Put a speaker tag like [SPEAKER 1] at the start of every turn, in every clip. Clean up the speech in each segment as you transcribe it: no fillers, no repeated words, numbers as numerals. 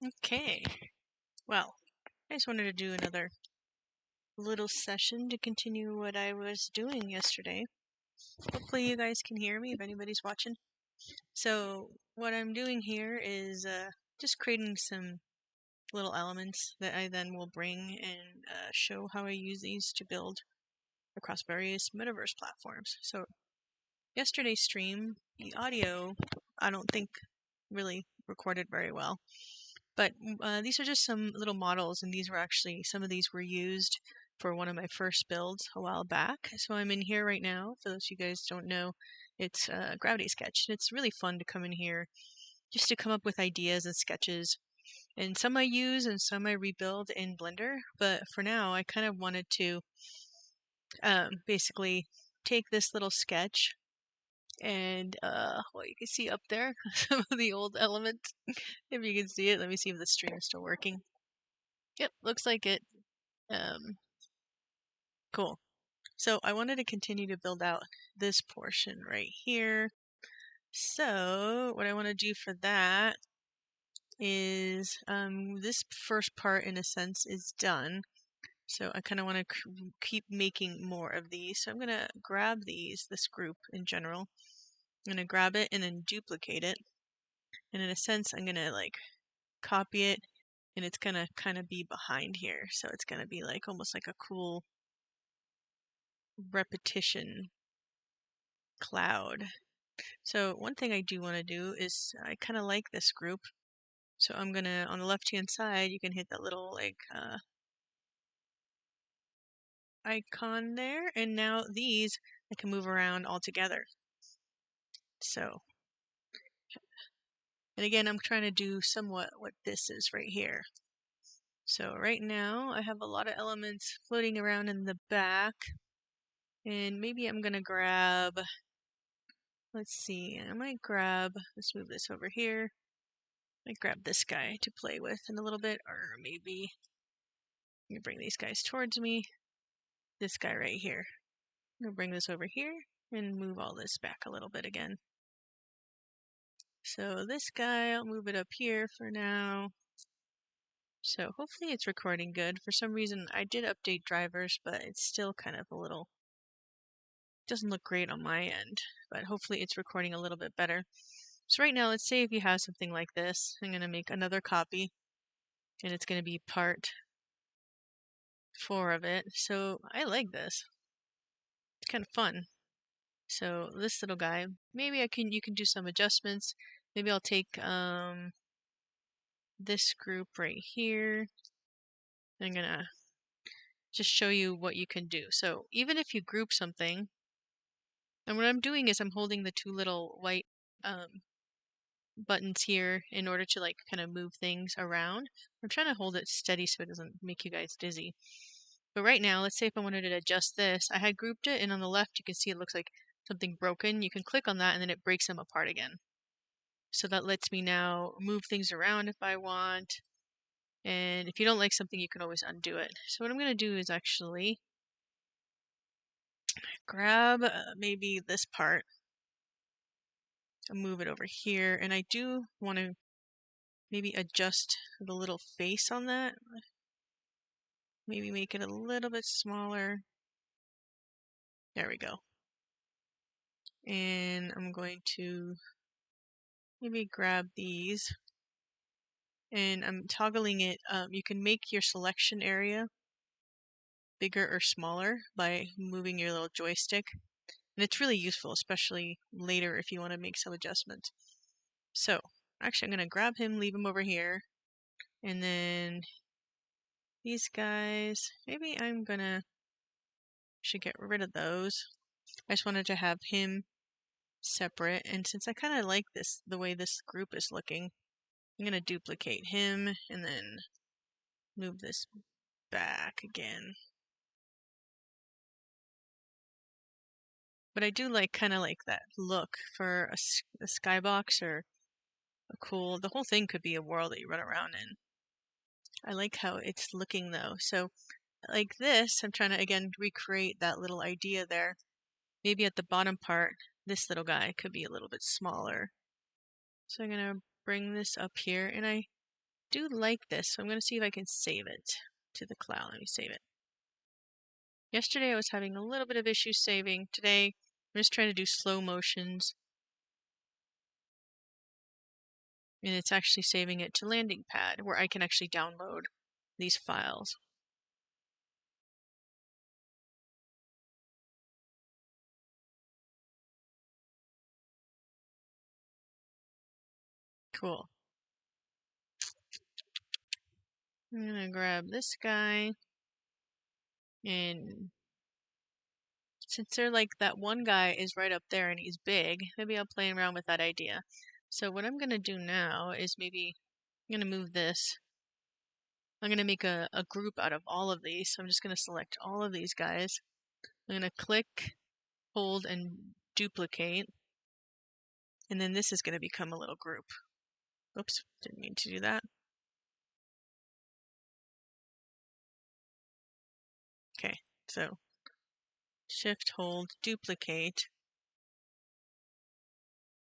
[SPEAKER 1] Okay, well, I just wanted to do another little session to continue what I was doing yesterday. Hopefully you guys can hear me if anybody's watching. So what I'm doing here is just creating some little elements that I then will bring and show how I use these to build across various Metaverse platforms. So yesterday's stream, the audio, I don't think really recorded very well. But these are just some little models, and some of these were used for one of my first builds a while back. So I'm in here right now. For those of you guys don't know, it's Gravity Sketch. And it's really fun to come in here just to come up with ideas and sketches. And some I use and some I rebuild in Blender. But for now, I kind of wanted to basically take this little sketch and well, you can see up there some of the old elements. If you can see it, let me see if the stream is still working. Yep, looks like it. Cool. So I wanted to continue to build out this portion right here. So what I want to do for that is this first part, in a sense, is done. So I kind of want to keep making more of these. So I'm going to grab this group in general. I'm going to grab it and then duplicate it. And in a sense, I'm going to like copy it, and it's going to kind of be behind here. So it's going to be like almost like a cool repetition cloud. So one thing I do want to do is I kind of like this group. So I'm going to, on the left-hand side, you can hit that little like icon there. And now these I can move around all together. So, and again, I'm trying to do somewhat what this is right here. So right now I have a lot of elements floating around in the back. And maybe I'm going to grab, let's see, I might grab, let's move this over here. I might grab this guy to play with in a little bit, or maybe I'm gonna bring these guys towards me. This guy right here. I'm gonna bring this over here and move all this back a little bit again. So this guy, I'll move it up here for now. So hopefully it's recording good. For some reason I did update drivers, but it's still kind of a little, doesn't look great on my end, but hopefully it's recording a little bit better. So right now, let's say if you have something like this, I'm gonna make another copy, and it's gonna be part 4 of it. So I like this. It's kind of fun. So this little guy, maybe you can do some adjustments. Maybe I'll take this group right here. I'm gonna just show you what you can do. So even if you group something, and what I'm doing is I'm holding the 2 little white buttons here in order to like kind of move things around. I'm trying to hold it steady so it doesn't make you guys dizzy. But right now, let's say if I wanted to adjust this, I had grouped it, and on the left you can see it looks like something broken. You can click on that and then it breaks them apart again. So that lets me now move things around if I want. And if you don't like something, you can always undo it. So what I'm going to do is actually grab maybe this part and move it over here. And I do want to maybe adjust the little face on that. Maybe make it a little bit smaller. There we go. And I'm going to maybe grab these. And I'm toggling it. You can make your selection area bigger or smaller by moving your little joystick. And it's really useful, especially later if you want to make some adjustments. So, actually I'm going to grab him, leave him over here. And then these guys, maybe I'm going to, should get rid of those. I just wanted to have him separate. And since I kind of like this, the way this group is looking, I'm going to duplicate him and then move this back again. But I do like kind of like that look for a skybox or a cool, the whole thing could be a world that you run around in. I like how it's looking though. So like this, I'm trying to again recreate that little idea there. Maybe at the bottom part, this little guy could be a little bit smaller. So I'm gonna bring this up here, and I do like this, so I'm going to see if I can save it to the cloud. Let me save it. Yesterday I was having a little bit of issues saving. Today I'm just trying to do slow motions. And it's actually saving it to landing pad where I can actually download these files. Cool. I'm gonna grab this guy, and since they're like that one guy is right up there and he's big, maybe I'll play around with that idea. So what I'm gonna do now is maybe I'm gonna move this. I'm gonna make a group out of all of these. So I'm just gonna select all of these guys. I'm gonna click, hold, and duplicate. And then this is gonna become a little group. Oops, didn't mean to do that. Okay, so shift, hold, duplicate.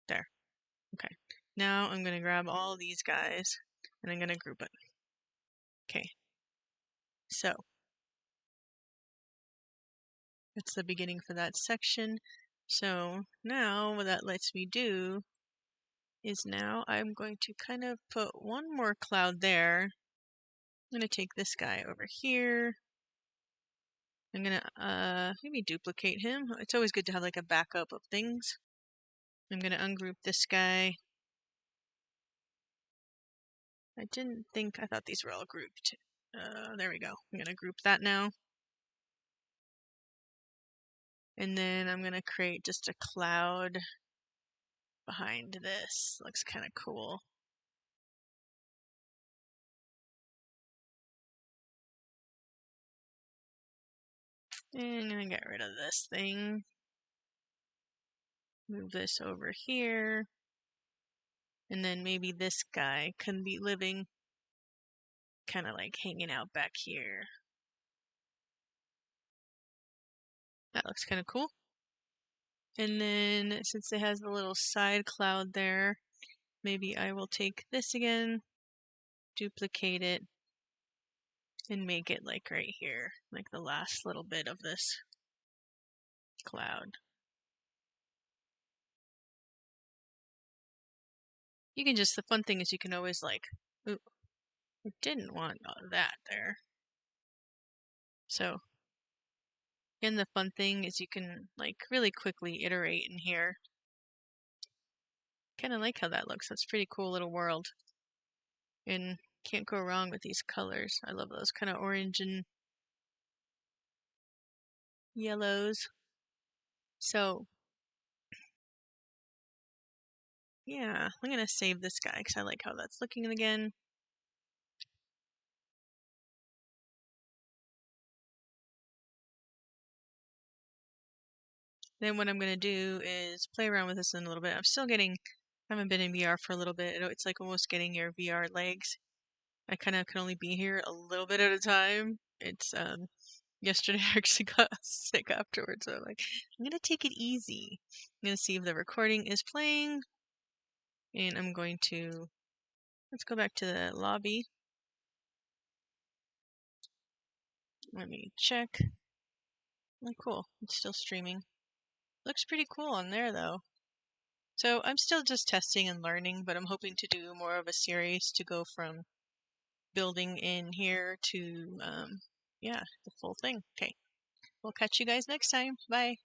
[SPEAKER 1] There. Okay. Now I'm going to grab all these guys and I'm going to group it. Okay. So that's the beginning for that section. So now what that lets me do is now I'm going to kind of put one more cloud there. I'm going to take this guy over here. I'm going to maybe duplicate him. It's always good to have like a backup of things. I'm going to ungroup this guy. I thought these were all grouped. There we go. I'm going to group that now. And then I'm going to create just a cloud behind this. Looks kind of cool. And I'm going to get rid of this thing. Move this over here. And then maybe this guy can be living kind of like hanging out back here. That looks kind of cool. And then since it has the little side cloud there, maybe I will take this again, duplicate it, and make it like right here, like the last little bit of this cloud. You can just, the fun thing is you can always like, ooh, I didn't want that there. So, again, the fun thing is you can like really quickly iterate in here. Kind of like how that looks. That's a pretty cool little world. And can't go wrong with these colors. I love those kind of orange and yellows. So, yeah, I'm going to save this guy because I like how that's looking again. Then what I'm going to do is play around with this in a little bit. I haven't been in VR for a little bit. It's like almost getting your VR legs. I kind of can only be here a little bit at a time. It's, yesterday I actually got sick afterwards, so I'm like, I'm going to take it easy. I'm going to see if the recording is playing. And I'm going to, let's go back to the lobby. Let me check. Oh, cool. It's still streaming. Looks pretty cool on there, though. So I'm still just testing and learning, but I'm hoping to do more of a series to go from building in here to, yeah, the full thing. Okay. We'll catch you guys next time. Bye.